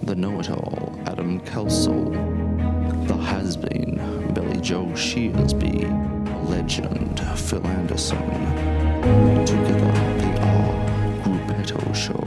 the know-it-all, Adam Kelso, the has-been, Billy Joe Shieldsby, legend, Phil Anderson. Together, they are Grupetto Show.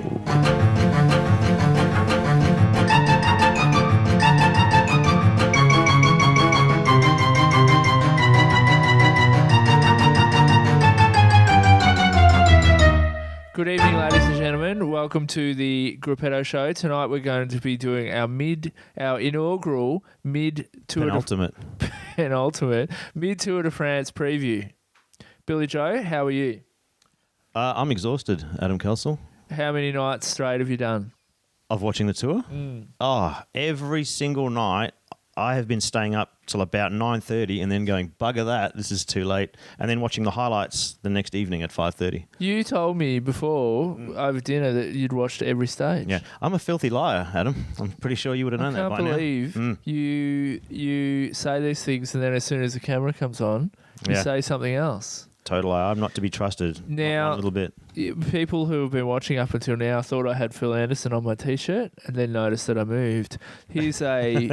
Good evening, ladies and gentlemen. Welcome to the Grupetto Show. Tonight we're going to be doing our inaugural Penultimate mid Tour de France preview. Billy Joe, how are you? I'm exhausted, Adam Kelsall, How many nights straight have you done? of watching the tour. Oh, every single night I have been staying up till about 9:30 and then going, bugger that, this is too late, and then watching the highlights the next evening at 5:30. You told me before over dinner that you'd watched every stage. Yeah, I'm a filthy liar, Adam. I'm pretty sure you would have known that by I now. can't believe you say these things and then as soon as the camera comes on, you Yeah. say something else. Total liar. I'm not to be trusted. Now- Not one little bit. People who have been watching up until now thought I had Phil Anderson on my T-shirt and then noticed that I moved. Here's a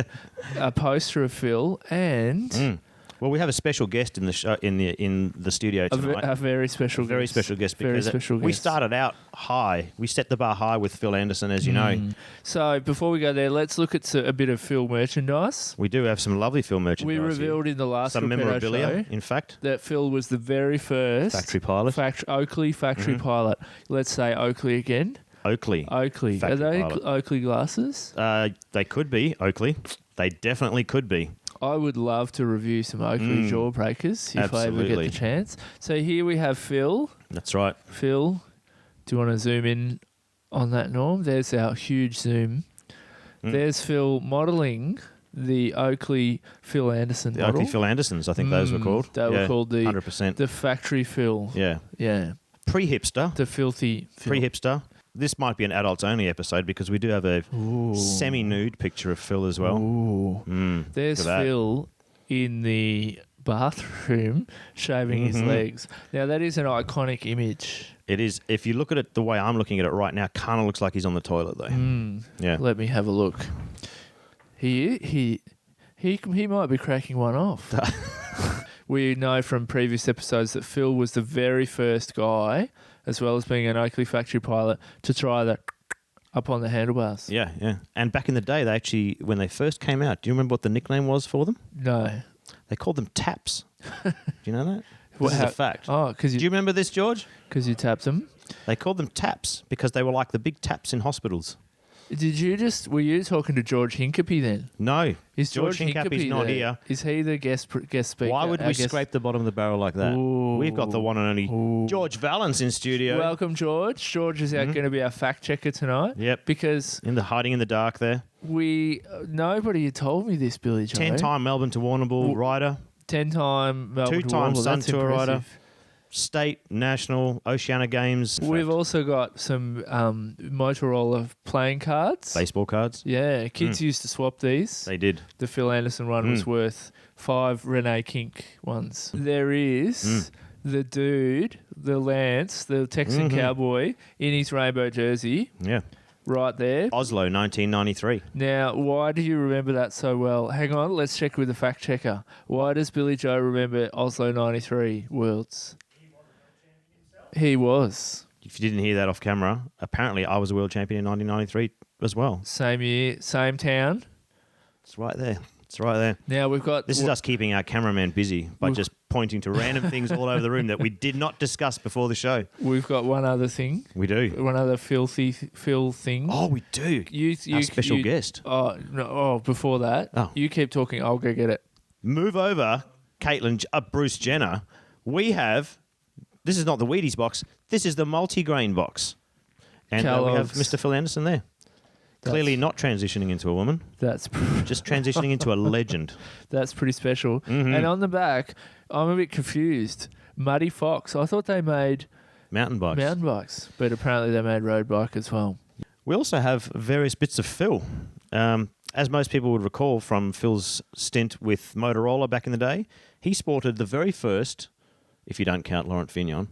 poster of Phil and Well, we have a special guest in the show, in the studio tonight. a very special Very guest. special guest Very because special we guest. started out high. We set the bar high with Phil Anderson, as you know. So before we go there, let's look at a bit of Phil merchandise. We do have some lovely Phil merchandise. We here. revealed in the last some Grupetto memorabilia, show in fact. that Phil was the very first Factory pilot. Oakley factory pilot. Let's say Oakley again. Oakley. Oakley. Are Factory they pilot. Oakley glasses? They could be Oakley. They definitely could be. I would love to review some Oakley jawbreakers if I ever get Absolutely. the chance. So here we have Phil. That's right. Phil, do you want to zoom in on that, Norm? There's our huge zoom. There's Phil modelling the Oakley Phil Anderson The model. Oakley Phil Andersons, I think those were called. They were called the 100%. the factory Phil. Yeah. Yeah. Pre-hipster. The filthy Phil. Pre-hipster. This might be an adults-only episode because we do have a semi-nude picture of Phil as well. Ooh. There's look at that. Phil in the bathroom shaving his legs. Now, that is an iconic image. It is. If you look at it the way I'm looking at it right now, kind of looks like he's on the toilet though. Yeah. Let me have a look. He might be cracking one off. We know from previous episodes that Phil was the very first guy, as well as being an Oakley factory pilot, to try that up on the handlebars. Yeah, yeah. And back in the day, they actually, when they first came out, do you remember what the nickname was for them? No. They called them taps. Do you know that? This is a fact. Oh, because Do you remember this, George? you tapped them. They called them taps because they were like the big taps in hospitals. Were you talking to George Hincapie then? No, Is George Hincapie's Hincapie not there? here. Is he the guest speaker? Why would Our we guest- scrape the bottom of the barrel like that? Ooh. We've got the one and only George Valence in studio. Welcome, George. George is going to be our fact checker tonight. Yep. Because Hiding in the dark there. nobody had told me this, Billy Joe. 10-time Melbourne to Warrnambool rider. 10-time Melbourne 2-time Warrnambool. Sun That's Tour rider. impressive. State, national, Oceania Games. We've also got some Motorola playing cards. Baseball cards. Yeah, kids used to swap these. They did. The Phil Anderson one was worth 5 Renee Kink ones. There is the dude, the Lance, the Texan cowboy in his rainbow jersey Yeah. right there. Oslo, 1993. Now, why do you remember that so well? Hang on, let's check with the fact checker. Why does Billy Joe remember Oslo 93 Worlds? He was. If you didn't hear that off camera, apparently I was a world champion in 1993 as well. Same year, same town. It's right there. It's right there. Now we've got... This is us keeping our cameraman busy by just pointing to random things all over the room that we did not discuss before the show. We've got one other thing. We do. One other filthy Phil thing. Oh, we do. Our special guest. Oh, no, before that. Oh. You keep talking. I'll go get it. Move over, Bruce Jenner. We have... This is not the Wheaties box. This is the multi-grain box. And we have Kellogg's. Mr. Phil Anderson there. Clearly not transitioning into a woman, That's just transitioning into a legend. that's pretty special. And on the back, I'm a bit confused. Muddy Fox. I thought they made Mountain bikes. mountain bikes, but apparently they made road bike as well. We also have various bits of Phil. As most people would recall from Phil's stint with Motorola back in the day, he sported the very first, if you don't count Laurent Fignon,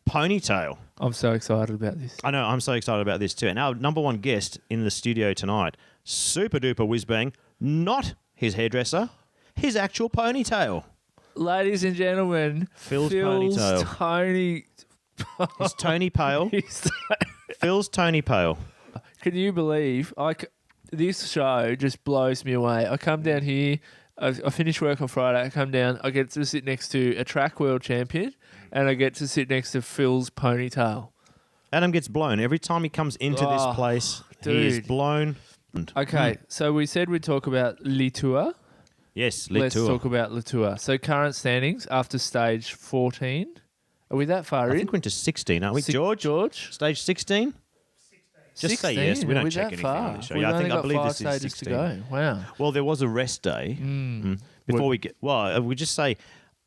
ponytail. I'm so excited about this. I know, I'm so excited about this too. And our number one guest in the studio tonight, super duper whiz bang, not his hairdresser, his actual ponytail. Ladies and gentlemen, Phil's ponytail. Tony. It's Tony Pale. Phil's Tony Pale. Can you believe this show just blows me away? I come down here, I finish work on Friday, I come down, I get to sit next to a track world champion and I get to sit next to Phil's ponytail. Adam gets blown. Every time he comes into this place, he is dude. blown. Okay, so we said we'd talk about Litour. Yes, Let's Litour. talk about Litour. So current standings after stage 14. Are we that far I in? think we're into 16, aren't we? George? Stage 16? Just say yes. We Are don't check that anything far? on the show. We've Yeah, only I got believe 5 this is stages 16. to go. Wow. Well, there was a rest day. Before we get... Well, we just say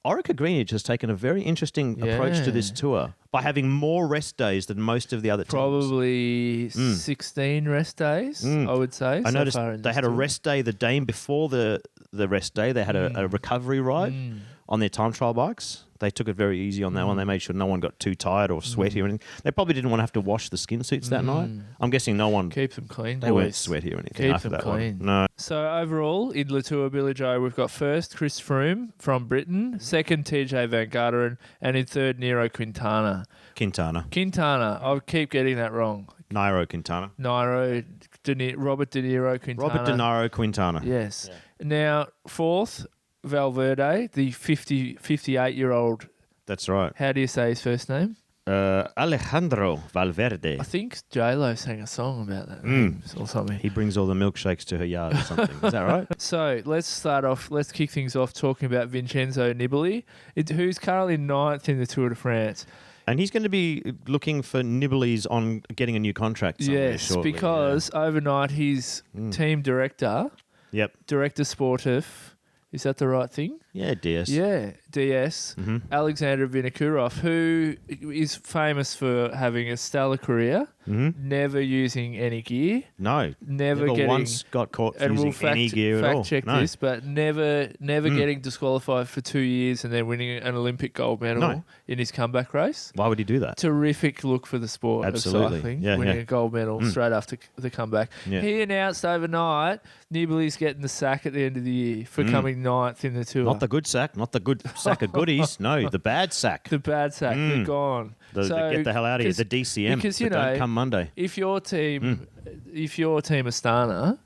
Orica Greenwich has taken a very interesting approach to this tour by having more rest days than most of the other teams. Probably 16 rest days, I would say. I so noticed far in they this had a tour. rest day the day before the rest day. They had a recovery ride on their time trial bikes. They took it very easy on that one. They made sure no one got too tired or sweaty or anything. They probably didn't want to have to wash the skin suits that night. I'm guessing no one... Keep them clean, They weren't boys. sweaty or anything Keep after them that clean. one. No. So overall, in Latour, Billy Joe, we've got first Chris Froome from Britain, second TJ Van Garderen, and in third Nero Quintana. Quintana, I keep getting that wrong. Nairo Quintana. Robert De Niro Quintana. Robert De Niro Quintana. Yes. Now, fourth, Valverde, the 58-year-old. That's right. How do you say his first name? Alejandro Valverde. I think J-Lo sang a song about that name or something. He brings all the milkshakes to her yard or something. Is that right? So let's kick things off talking about Vincenzo Nibali, who's currently 9th in the Tour de France. And he's going to be looking for Nibali's on getting a new contract somewhere Yes, shortly. because overnight his team director, Director Sportif, is that the right thing? Yeah, DS. Yeah, DS, Alexander Vinokurov, who is famous for having a stellar career, never using any gear. No. Never getting... once got caught and using we'll any gear at all. fact check No. this, but never getting disqualified for 2 years and then winning an Olympic gold medal in his comeback race. Why would he do that? Terrific look for the sport Absolutely. of cycling, Yeah, winning yeah. a gold medal straight after the comeback. Yeah. He announced overnight Nibali's getting the sack at the end of the year for coming 9th in the Tour. Not the good sack, not the good sack of goodies. No, the bad sack. The bad sack, they're gone. Get the hell out of here. The DCM. Because, that don't come Monday. if your team Astana,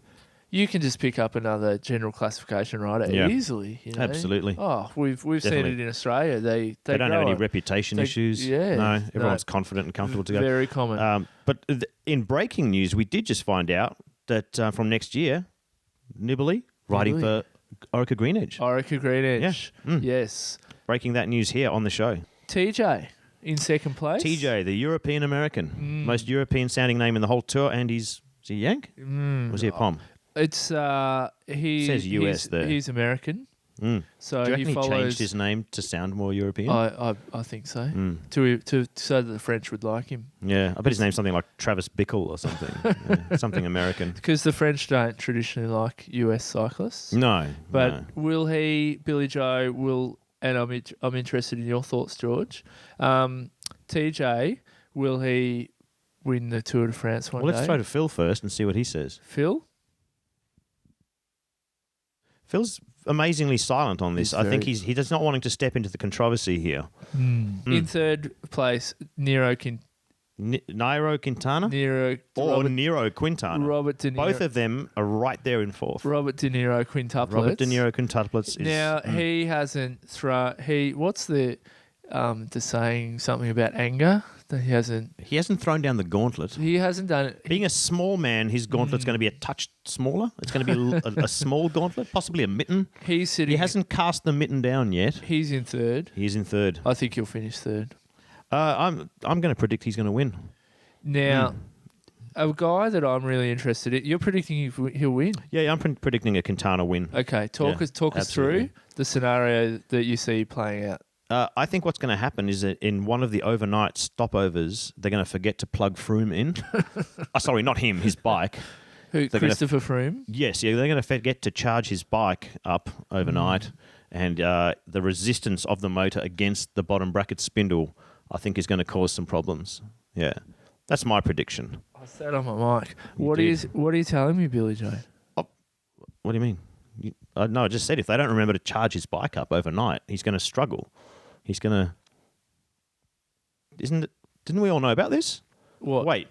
you can just pick up another general classification rider easily. You know? Absolutely. Oh, we've seen Definitely. it in Australia. They They don't have grow any it. reputation issues. yeah. No, No. everyone's confident and comfortable to go. Very common. But in breaking news, we did just find out that from next year, Nibali riding for Orica Greenwich. Orica Greenwich. Yeah. Yes. Breaking that news here on the show. TJ in second place. TJ, the European American, most European sounding name in the whole tour, and is he Yank? Was he a Pom? It's he Says US he's, there. He's American. So Do you reckon he follows. changed his name to sound more European? I think so. To so that the French would like him. Yeah, I bet his name's something like Travis Bickle or something. Yeah, something American. Because the French don't traditionally like US cyclists. No, But no. will he, Billy Joe, and I'm interested in your thoughts, George. TJ, will he win the Tour de France one Well, day? let's throw to Phil first and see what he says. Phil? Phil's amazingly silent on this. He's I think very- he does not wanting to step into the controversy here. In third place, Nairo Quintana or Nero Quintana. Robert De Niro. Both of them are right there in fourth. Robert De Niro quintuplets. Robert De Niro quintuplets is... Now he hasn't thrown. What's the saying something about anger that he hasn't. He hasn't thrown down the gauntlet. He hasn't done it. Being a small man, his gauntlet's going to be a touch smaller. It's going to be a small gauntlet, possibly a mitten. He's sitting. He hasn't cast the mitten down yet. He's in third. He's in third. I think he'll finish third. I'm going to predict he's going to win. Now, a guy that I'm really interested in. You're predicting he'll win. Yeah, I'm predicting a Quintana win. Okay, talk us through absolutely. the scenario that you see playing out. I think what's going to happen is that in one of the overnight stopovers, they're going to forget to plug Froome in. Sorry, not him, his bike. Who? Christopher Froome? Yes, yeah, they're going to forget to charge his bike up overnight, and the resistance of the motor against the bottom bracket spindle, I think is going to cause some problems. Yeah, that's my prediction. I said on my mic. What did. are you telling me, Billy Joe? What do you mean? No, I just said if they don't remember to charge his bike up overnight, he's going to struggle. He's going to... Didn't we all know about this? What? Wait.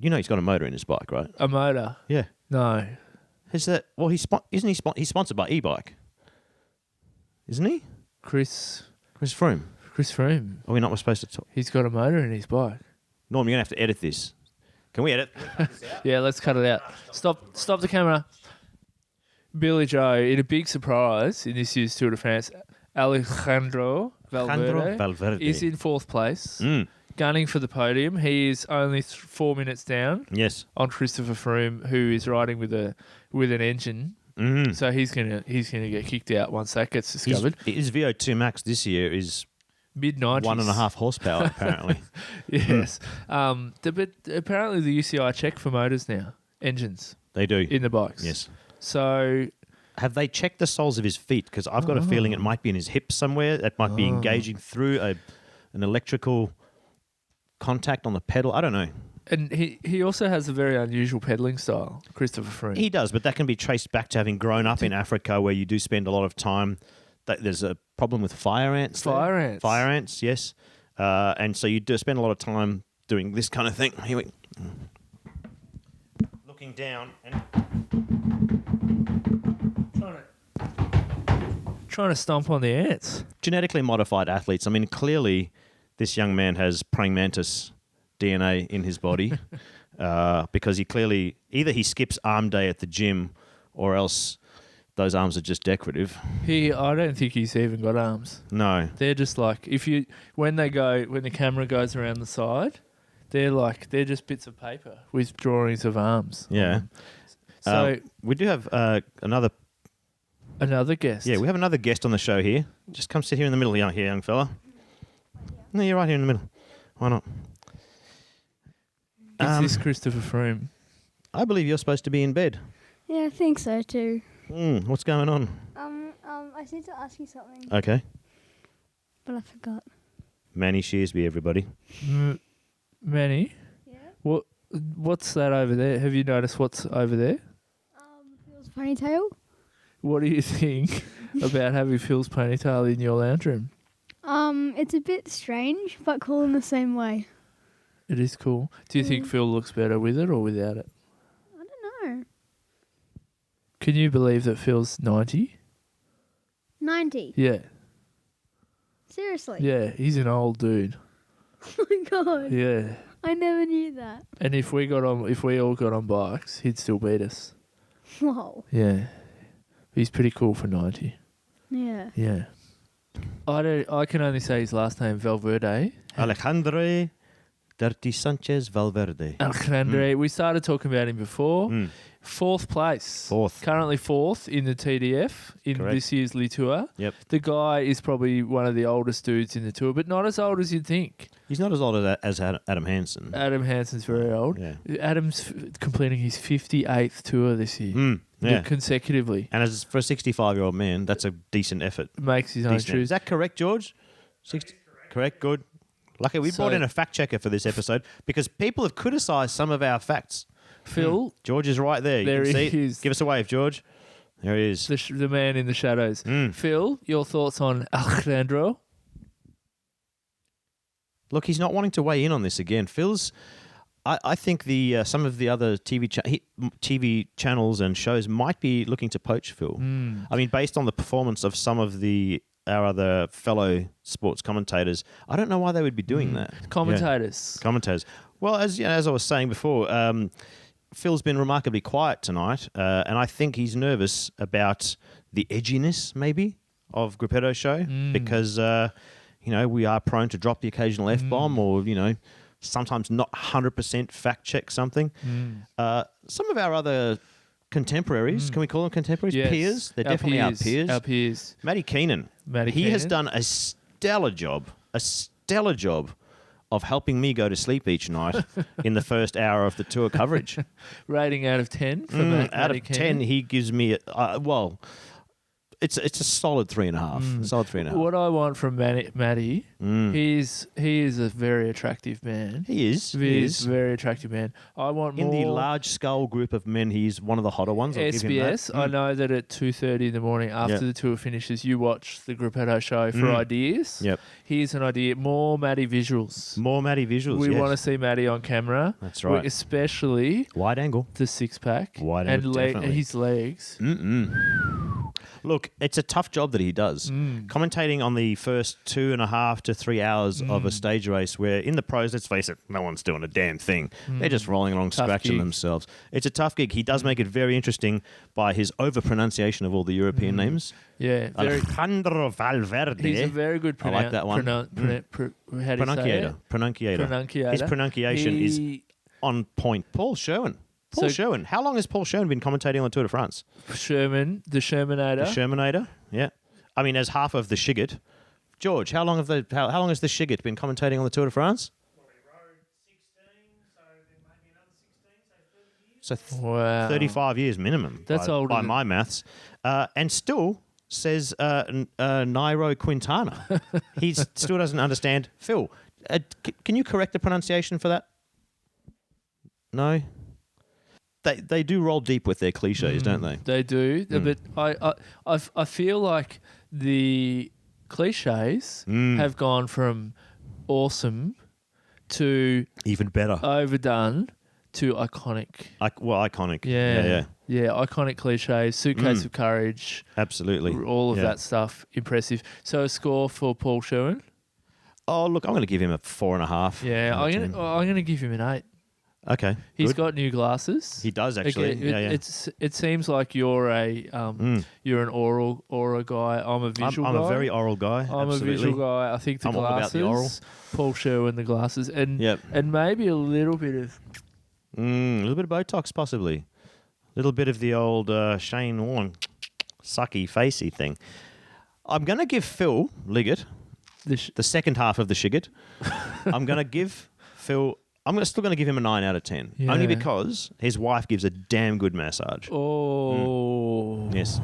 You know he's got a motor in his bike, right? A motor? Yeah. No. Is that... Well, he's sponsored by e-bike. Isn't he? Chris Froome. Froome. Are we not supposed to talk? He's got a motor in his bike. Norm, you're going to have to edit this. Can we edit? Yeah, let's cut it out. Stop the camera. Billy Joe, in a big surprise in this year's Tour de France, Alejandro Valverde is in fourth place, gunning for the podium. He is only 4 minutes down. Yes. On Christopher Froome, who is riding with an engine. Mm. So he's gonna get kicked out once that gets discovered. His VO2 max this year is mid-90s. 1.5 horsepower, apparently. Yes. But apparently the UCI check for motors now, engines. They do. In the bikes. Yes. So... Have they checked the soles of his feet? Because I've got a feeling it might be in his hips somewhere. It might be engaging through an electrical contact on the pedal. I don't know. And he also has a very unusual pedaling style, Christopher Froome. He does, but that can be traced back to having grown up in Africa where you do spend a lot of time. There's a problem with fire ants. Fire ants, yes. And so you do spend a lot of time doing this kind of thing. Here we looking down and trying to stomp on the ants. Genetically modified athletes. I mean, clearly this young man has praying mantis DNA in his body because he clearly either he skips arm day at the gym or else those arms are just decorative. I don't think he's even got arms. No. They're just like when the camera goes around the side, they're just bits of paper with drawings of arms. Yeah. So we do have another guest. Yeah, we have another guest on the show here. Just come sit here in the middle, young fella. No, you're right here in the middle. Why not? Is this Christopher Froome? I believe you're supposed to be in bed. Yeah, I think so too. What's going on? I need to ask you something, Okay. but I forgot. Manny Shearsby, everybody. Manny? Yeah. What's that over there? Have you noticed what's over there? Phil's ponytail. What do you think about having Phil's ponytail in your lounge room? It's a bit strange, but cool in the same way. It is cool. Do you think Phil looks better with it or without it? I don't know. Can you believe that Phil's 90? 90. Yeah. Seriously. Yeah, he's an old dude. Oh my god. Yeah. I never knew that. And if we all got on bikes, he'd still beat us. Whoa. Yeah. He's pretty cool for 90. Yeah. Yeah. I can only say his last name, Valverde. Alejandro Dirty Sanchez Valverde. Alejandro. We started talking about him before. Fourth place. Currently fourth in the TDF in this year's Le Tour. Yep. The guy is probably one of the oldest dudes in the Tour, but not as old as you'd think. He's not as old as Adam Hansen. Adam Hansen's very old. Yeah. Adam's completing his 58th Tour this year. Yeah. Consecutively. And as for a 65-year-old man, that's a decent effort. Makes his own shoes. Is that correct, George? Correct, good. Lucky we brought in a fact checker for this episode because people have criticised some of our facts. Phil. George is right there. There you can he see. is. Give us a wave, George. There he is. The man in the shadows. Phil, your thoughts on Alejandro? Look, he's not wanting to weigh in on this again. Phil's... I think some of the other TV channels and shows might be looking to poach Phil. I mean, based on the performance of some of our other fellow sports commentators, I don't know why they would be doing that. Commentators. Yeah. Commentators. Well, as I was saying before, Phil's been remarkably quiet tonight, and I think he's nervous about the edginess, maybe, of Grupetto's show because, we are prone to drop the occasional F-bomb or, sometimes not 100% fact check something. Some of our other contemporaries, can we call them contemporaries? Yes. Peers? They're definitely our peers. Our peers. Matty Keenan. He has done a stellar job of helping me go to sleep each night in the first hour of the tour coverage. Rating out of 10 for out of 10, he gives me, It's a solid 3.5. Solid 3.5. What I want from Matty, he is a very attractive man. He is. He is a very attractive man. I want In more. the large skull group of men, he's one of the hotter ones. I'll give him that. SBS, I know that at 2:30 in the morning after the tour finishes, you watch the Grupetto show for ideas. Yep. Here's an idea. More Matty visuals. More Matty visuals. We yes. want to see Matty on camera. That's right. Especially Wide angle. the six-pack Wide and angle, definitely. his legs. Look, it's a tough job that he does. Commentating on the first 2.5 to 3 hours of a stage race where in the pros, let's face it, no one's doing a damn thing. They're just rolling along, Tough scratching gig. themselves. It's a tough gig. He does make it very interesting by his over-pronunciation of all the European names. Yeah, very. Alejandro Valverde. He's a very good I like that one. how do you say it? Pronunciator. Pronunciator. His pronunciation is He- on point. Paul Sherwin. Paul So- Sherwin. How long has Paul Sherwin been commentating on Tour de France? Sherman, the Shermanator. The Shermanator? Yeah. I mean, as half of the Shiggert. George, how long has the Shiggert been commentating on the Tour de France? So Wow. 35 years minimum. That's by, older by than- my maths. And still says Nairo Quintana. He still doesn't understand. Phil, can you correct the pronunciation for that? No? They do roll deep with their cliches, don't they? They do, but I feel like the cliches have gone from awesome to Even better. overdone to iconic. Iconic. Yeah, Yeah. iconic cliches, suitcase of courage, Absolutely. all of Yeah. that stuff. Impressive. So a score for Paul Sherwin. Oh, look, I'm going to give him a 4.5. Yeah, out of 10. I'm gonna give him an 8. Okay. He's good. got new glasses. He does actually. Okay, it seems like you're you're an aura guy. I'm a visual I'm guy. a very oral guy. I'm absolutely. a visual guy. I think the I'm all about glasses. the oral. Paul Sherwin, the glasses, and Yep. and maybe a little bit of A little bit of Botox, possibly. A little bit of the old Shane Warne sucky, facey thing. I'm going to give Phil Liggett the second half of the Shiggert. I'm going to give Phil... still going to give him a 9 out of 10. Yeah. Only because his wife gives a damn good massage. Oh. Yes.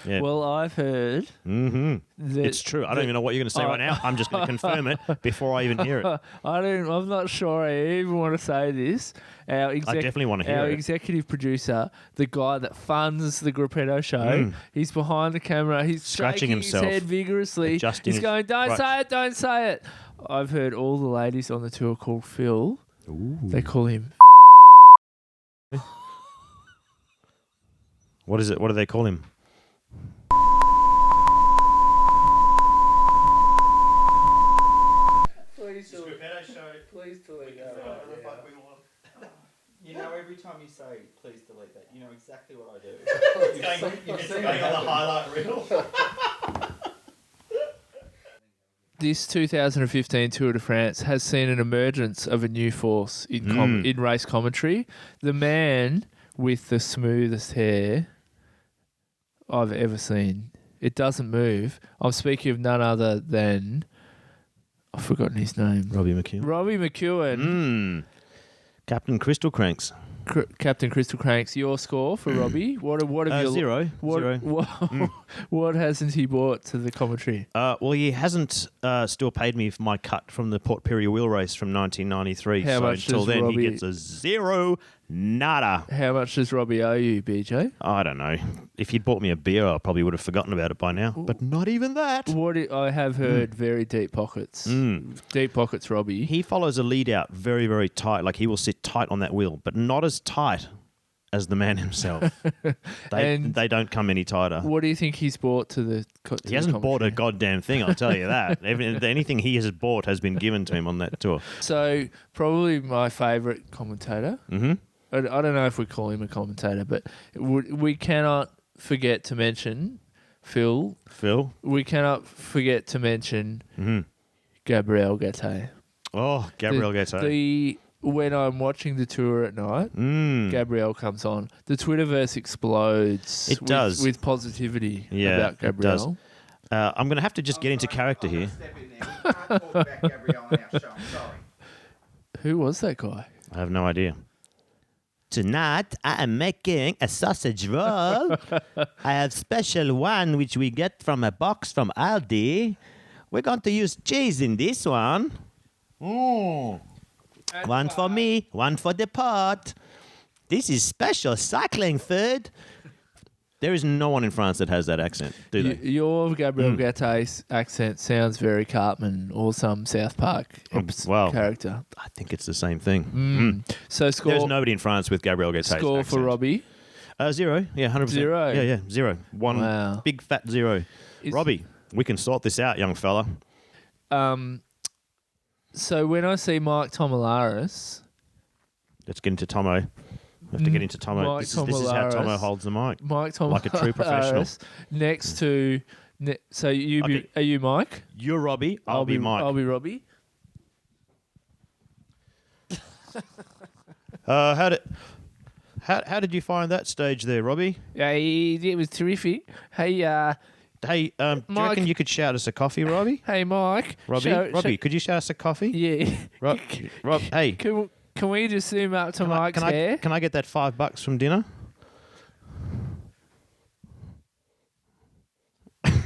Yeah. Well, I've heard that It's true. I don't even know what you're going to say right now. I'm just going to confirm it before I even hear it. I'm not sure I even want to say this. Our definitely want to hear our it. executive producer, the guy that funds the Grupetto show, he's behind the camera. He's Scratching shaking himself. his head vigorously. Adjusting He's his going, "Don't crotch." say it, don't say it." I've heard all the ladies on the tour call Phil. They call him. What is it? What do they call him? Please delete that. You know, every time you say, please delete that, you know exactly what I do. It's going on the highlight reel. This 2015 Tour de France has seen an emergence of a new force in in race commentary. The man with the smoothest hair I've ever seen. It doesn't move. I'm speaking of none other than... I've forgotten his name. Robbie McHugh. Robbie McEwen. Captain Crystal Cranks. Captain Crystal Cranks, your score for Robbie? What have you... Zero. What, Zero. what hasn't he brought to the commentary? Well, he hasn't still paid me for my cut from the Port Pirie wheel race from 1993. How so much until does then, Robbie- he gets a zero nada. How much does Robbie owe you, BJ? I don't know. If he'd bought me a beer, I probably would have forgotten about it by now. But not even that. I have heard very deep pockets. Deep pockets, Robbie. He follows a lead out very, very tight. Like he will sit tight on that wheel, but not as tight as the man himself. They don't come any tighter. What do you think he's brought to the He hasn't bought a goddamn thing, I'll tell you that. Anything he has bought has been given to him on that tour. So, probably my favourite commentator. Mm-hmm. I don't know if we call him a commentator, but we cannot forget to mention Phil. We cannot forget to mention Gabriel Gattei. Oh, Gabriel Gattei. When I'm watching the tour at night, Gabriel comes on. The Twitterverse explodes. It does. With positivity Yeah, about it Gabriel. does. I'm going to have to just get into character here. Who was that guy? I have no idea. Tonight, I am making a sausage roll. I have special one which we get from a box from Aldi. We're going to use cheese in this one. One for me, one for the pot. This is special cycling food. There is no one in France that has that accent, do they? Your Gabriel Gatte's accent sounds very Cartman or some South Park character. I think it's the same thing. So score. There's nobody in France with Gabriel Gatte's Score accent. for Robbie. 0. Yeah, 100%. 0? Yeah, 0. One Wow. big fat 0. Robbie, we can sort this out, young fella. So when I see Mike Tomalaris, Let's get into Tomo. We have to get into Tomo. Mike This is how Tomo holds the mic. Mike Tomalaris, Like a true professional. next to, so you Okay. are you Mike? You're Robbie. I'll be Mike. I'll be Robbie. How did you find that stage there, Robbie? Hey, it was terrific. Hey, Hey, do you Mike. reckon you could shout us a coffee, Robbie? hey, Mike. Robbie, could you shout us a coffee? Yeah. Rob, hey, Can we just zoom up to Mike's hair? can I get that $5 from dinner?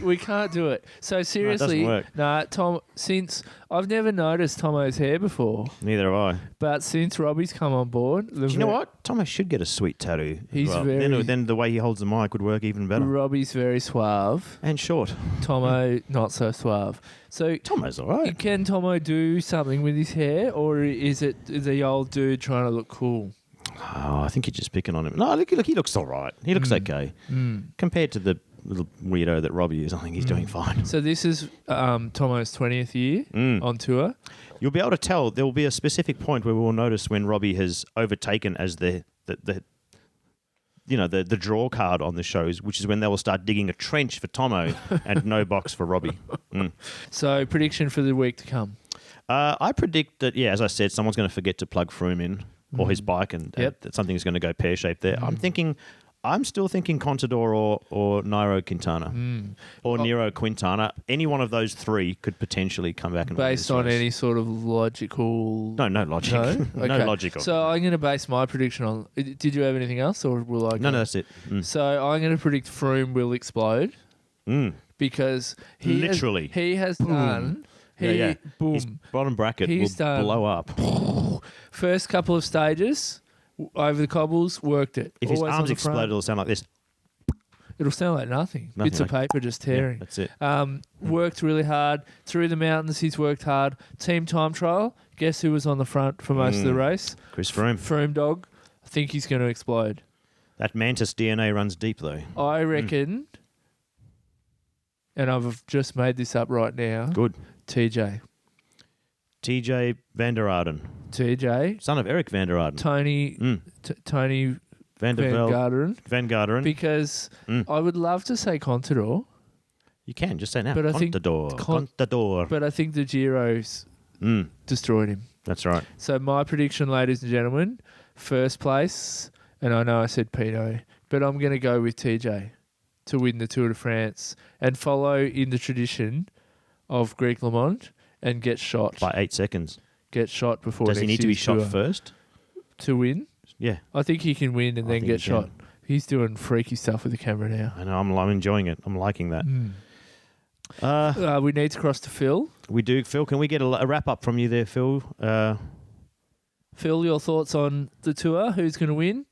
We can't do it. So seriously, work. Tom. Since I've never noticed Tomo's hair before, Neither have I. but since Robbie's come on board, Do you know what? Tomo should get a sweet tattoo. as He's well. very- Then the way he holds the mic would work even better. Robbie's very suave. And short. Tomo not so suave. So Tomo's all right. can Tomo do something with his hair, or is it the old dude trying to look cool? Oh, I think you're just picking on him. No, look, he looks all right. He looks okay. Compared to the little weirdo that Robbie is, I think he's doing fine. So this is Tomo's 20th year on tour. You'll be able to tell. There will be a specific point where we will notice when Robbie has overtaken as the draw card on the shows, which is when they will start digging a trench for Tomo and no box for Robbie. So prediction for the week to come. I predict that, as I said, someone's going to forget to plug Froome in or his bike, and that something's going to go pear-shaped there. I'm still thinking Contador or Nairo Quintana or Nero Quintana. Any one of those three could potentially come back and win Based this on race. any sort of logical... No logic. No? No Okay. logical. So I'm going to base my prediction on... Did you have anything else, or will I go? No, that's it. So I'm going to predict Froome will explode because he Literally. has done... Boom. His bottom bracket He's will done- blow up. First couple of stages over the cobbles, worked it. If his Always on arms the explode, front. it'll sound like this. It'll sound like nothing. Nothing Bits of like- paper just Yeah, tearing. that's it. Worked really hard. Through the mountains, he's worked hard. Team time trial. Guess who was on the front for most of the race? Chris Froome. Froome dog. I think he's going to explode. That mantis DNA runs deep, though. I reckon, and I've just made this up right now, Good. TJ. TJ van der Arden. TJ. Son of Eric van der Arden. Tony Tony Van der Van Velde. Garderen. Van Garderen. Because I would love to say Contador, You can, just say now. But I think Contador. Con- Contador. but I think the Giro's destroyed him. That's right. So my prediction, ladies and gentlemen, first place, and I know I said Pinot, but I'm going to go with TJ to win the Tour de France and follow in the tradition of Greg LeMond and get shot. By 8 seconds. Get shot before Does he next need to be year's shot tour. first? To win? Yeah. I think he can win and then think get he can. shot. He's doing freaky stuff with the camera now. I know. I'm enjoying it. I'm liking that. We need to cross to Phil. We do. Phil, can we get a wrap up from you there, Phil? Phil, your thoughts on the tour? Who's going to win?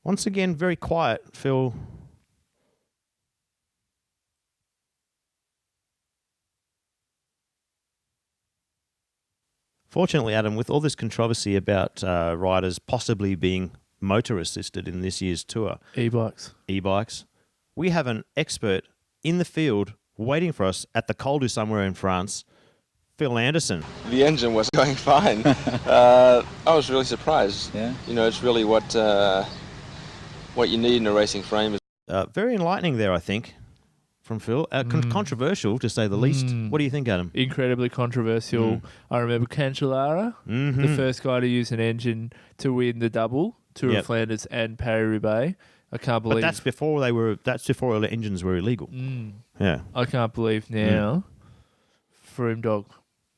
Once again, very quiet, Phil. Fortunately, Adam, with all this controversy about riders possibly being motor assisted in this year's tour, E-bikes. e-bikes, we have an expert in the field waiting for us at the Col du somewhere in France, Phil Anderson. The engine was going fine. I was really surprised. Yeah. You know, it's really what you need in a racing frame. Very enlightening there, I think, from Phil. Controversial, to say the least. What do you think, Adam? Incredibly controversial. I remember Cancellara, the first guy to use an engine to win the double, Tour Yep. of Flanders and Paris-Roubaix. I can't But believe... that's before all the engines were illegal. Yeah. I can't believe now. Froome dog.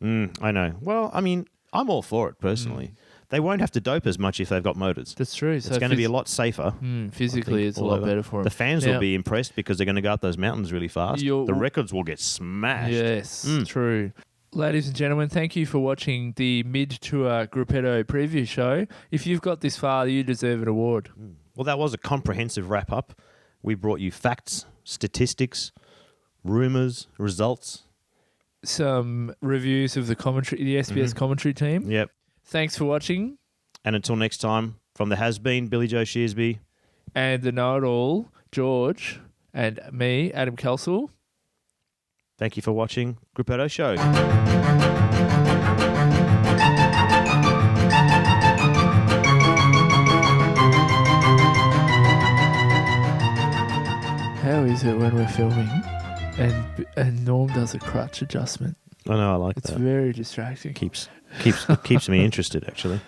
I know. Well, I mean, I'm all for it personally. They won't have to dope as much if they've got motors. That's true. It's going to be a lot safer. Physically, it's a lot better for them. The fans will be impressed because they're going to go up those mountains really fast. The records will get smashed. Yes, true. Ladies and gentlemen, thank you for watching the mid-tour Grupetto preview show. If you've got this far, you deserve an award. Well, that was a comprehensive wrap-up. We brought you facts, statistics, rumours, results. Some reviews of the commentary, the SBS commentary team. Yep. Thanks for watching. And until next time, from the has-been, Billy Joe Shearsby. And the know-it-all, George, and me, Adam Kelsall. Thank you for watching Grupetto Show. How is it when we're filming and Norm does a crutch adjustment? I know, I like It's that. very distracting. Keeps me interested, actually.